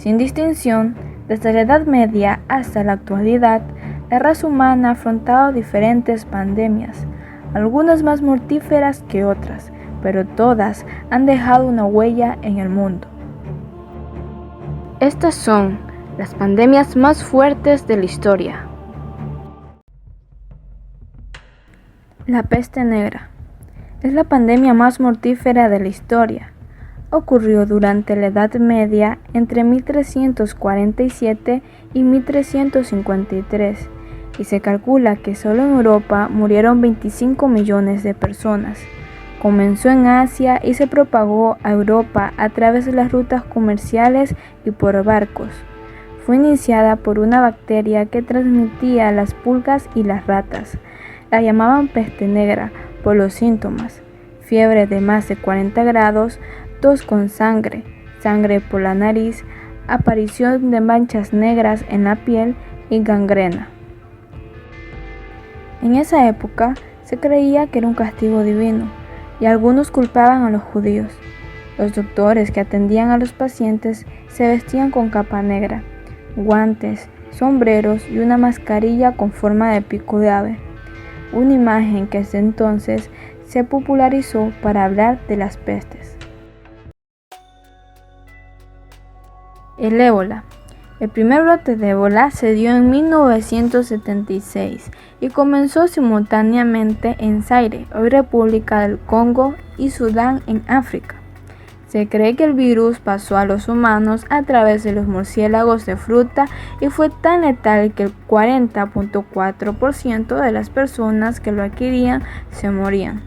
Sin distinción, desde la Edad Media hasta la actualidad, la raza humana ha afrontado diferentes pandemias, algunas más mortíferas que otras, pero todas han dejado una huella en el mundo. Estas son las pandemias más fuertes de la historia. La peste negra es la pandemia más mortífera de la historia. Ocurrió durante la Edad Media entre 1347 y 1353 y se calcula que solo en Europa murieron 25 millones de personas. Comenzó en Asia y se propagó a Europa a través de las rutas comerciales y por barcos. Fue iniciada por una bacteria que transmitía las pulgas y las ratas. La llamaban peste negra por los síntomas: fiebre de más de 40 grados, tos con sangre por la nariz, aparición de manchas negras en la piel y gangrena. En esa época se creía que era un castigo divino y algunos culpaban a los judíos. Los doctores que atendían a los pacientes se vestían con capa negra, guantes, sombreros y una mascarilla con forma de pico de ave, una imagen que desde entonces se popularizó para hablar de las pestes. El ébola. El primer brote de ébola se dio en 1976 y comenzó simultáneamente en Zaire, hoy República del Congo, y Sudán, en África. Se cree que el virus pasó a los humanos a través de los murciélagos de fruta y fue tan letal que el 40.4% de las personas que lo adquirían se morían.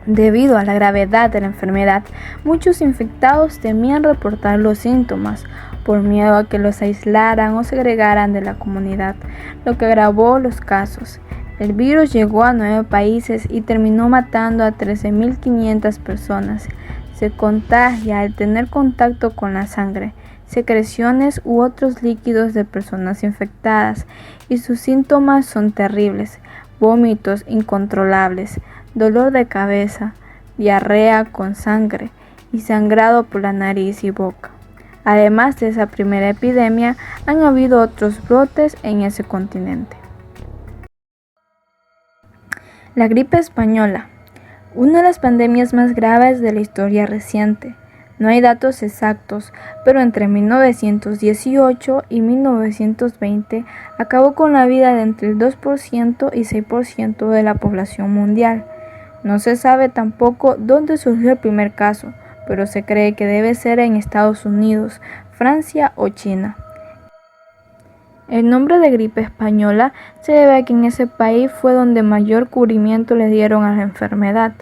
Debido a la gravedad de la enfermedad, muchos infectados temían reportar los síntomas por miedo a que los aislaran o segregaran de la comunidad, lo que agravó los casos. El virus llegó a 9 países y terminó matando a 13.500 personas. Se contagia al tener contacto con la sangre, secreciones u otros líquidos de personas infectadas, y sus síntomas son terribles: vómitos incontrolables, dolor de cabeza, diarrea con sangre y sangrado por la nariz y boca. Además de esa primera epidemia, han habido otros brotes en ese continente. La gripe española, una de las pandemias más graves de la historia reciente. No hay datos exactos, pero entre 1918 y 1920 acabó con la vida de entre el 2% y 6% de la población mundial. No se sabe tampoco dónde surgió el primer caso, pero se cree que debe ser en Estados Unidos, Francia o China. El nombre de gripe española se debe a que en ese país fue donde mayor cubrimiento le dieron a la enfermedad.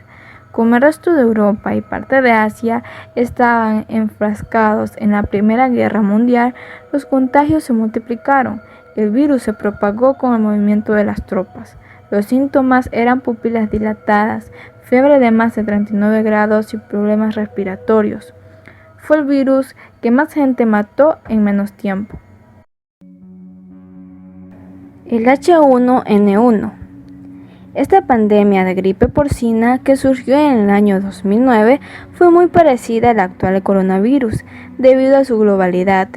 Como el resto de Europa y parte de Asia estaban enfrascados en la Primera Guerra Mundial, los contagios se multiplicaron. El virus se propagó con el movimiento de las tropas. Los síntomas eran pupilas dilatadas, fiebre de más de 39 grados y problemas respiratorios. Fue el virus que más gente mató en menos tiempo. El H1N1. Esta pandemia de gripe porcina, que surgió en el año 2009, fue muy parecida al actual coronavirus debido a su globalidad.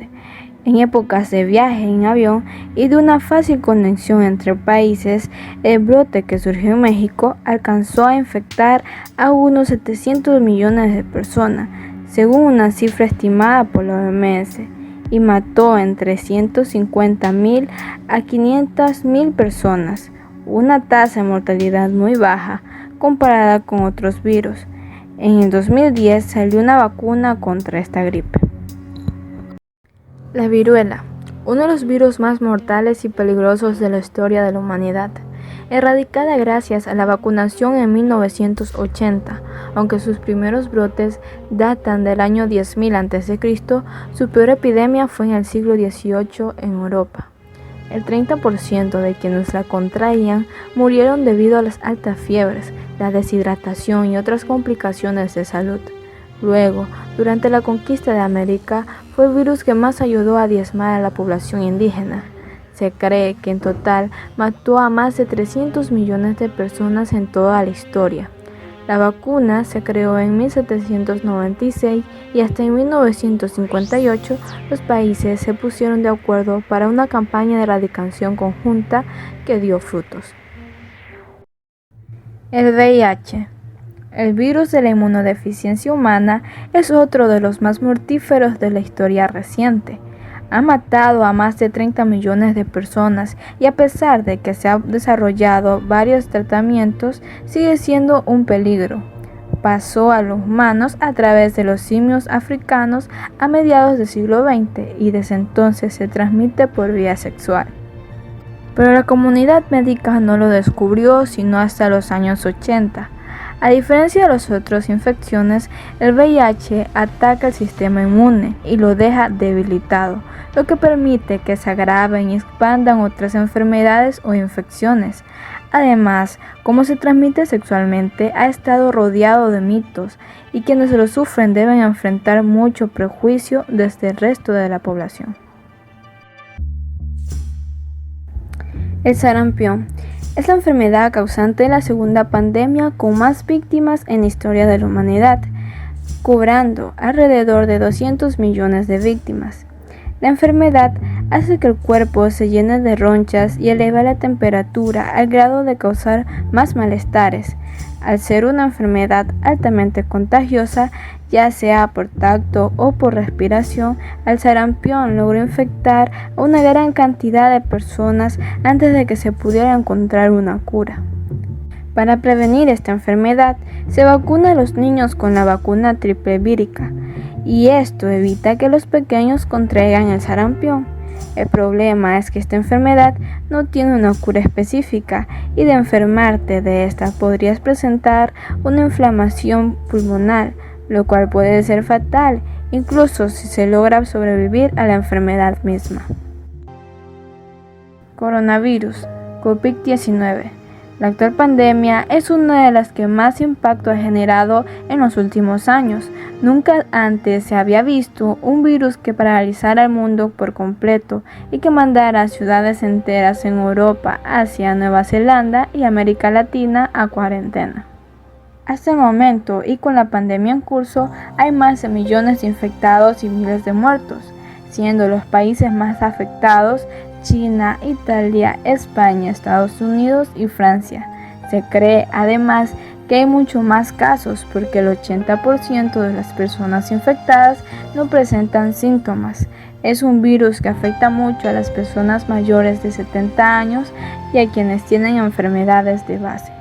En épocas de viaje en avión y de una fácil conexión entre países, el brote que surgió en México alcanzó a infectar a unos 700 millones de personas, según una cifra estimada por la OMS, y mató entre 150.000 a 500.000 personas, una tasa de mortalidad muy baja comparada con otros virus. En el 2010 salió una vacuna contra esta gripe. La viruela, uno de los virus más mortales y peligrosos de la historia de la humanidad, erradicada gracias a la vacunación en 1980, aunque sus primeros brotes datan del año 10.000 a.C., su peor epidemia fue en el siglo XVIII en Europa. El 30% de quienes la contraían murieron debido a las altas fiebres, la deshidratación y otras complicaciones de salud. Luego, durante la conquista de América, fue el virus que más ayudó a diezmar a la población indígena. Se cree que en total mató a más de 300 millones de personas en toda la historia. La vacuna se creó en 1796 y hasta en 1958 los países se pusieron de acuerdo para una campaña de erradicación conjunta que dio frutos. El VIH. El virus de la inmunodeficiencia humana es otro de los más mortíferos de la historia reciente. Ha matado a más de 30 millones de personas y a pesar de que se han desarrollado varios tratamientos, sigue siendo un peligro. Pasó a los humanos a través de los simios africanos a mediados del siglo XX y desde entonces se transmite por vía sexual. Pero la comunidad médica no lo descubrió sino hasta los años 80. A diferencia de las otras infecciones, el VIH ataca el sistema inmune y lo deja debilitado, lo que permite que se agraven y expandan otras enfermedades o infecciones. Además, como se transmite sexualmente, ha estado rodeado de mitos y quienes lo sufren deben enfrentar mucho prejuicio desde el resto de la población. El sarampión es la enfermedad causante de la segunda pandemia con más víctimas en la historia de la humanidad, cobrando alrededor de 200 millones de víctimas. La enfermedad hace que el cuerpo se llene de ronchas y eleva la temperatura al grado de causar más malestares. Al ser una enfermedad altamente contagiosa, ya sea por tacto o por respiración, el sarampión logró infectar a una gran cantidad de personas antes de que se pudiera encontrar una cura. Para prevenir esta enfermedad, se vacuna a los niños con la vacuna triple vírica, y esto evita que los pequeños contraigan el sarampión. El problema es que esta enfermedad no tiene una cura específica y de enfermarte de esta podrías presentar una inflamación pulmonar, lo cual puede ser fatal, incluso si se logra sobrevivir a la enfermedad misma. Coronavirus, COVID-19. La actual pandemia es una de las que más impacto ha generado en los últimos años. Nunca antes se había visto un virus que paralizara el mundo por completo y que mandara a ciudades enteras en Europa, Asia, Nueva Zelanda y América Latina a cuarentena. Hasta el momento, y con la pandemia en curso, hay más de millones de infectados y miles de muertos, siendo los países más afectados China, Italia, España, Estados Unidos y Francia. Se cree además que hay mucho más casos porque el 80% de las personas infectadas no presentan síntomas. Es un virus que afecta mucho a las personas mayores de 70 años y a quienes tienen enfermedades de base.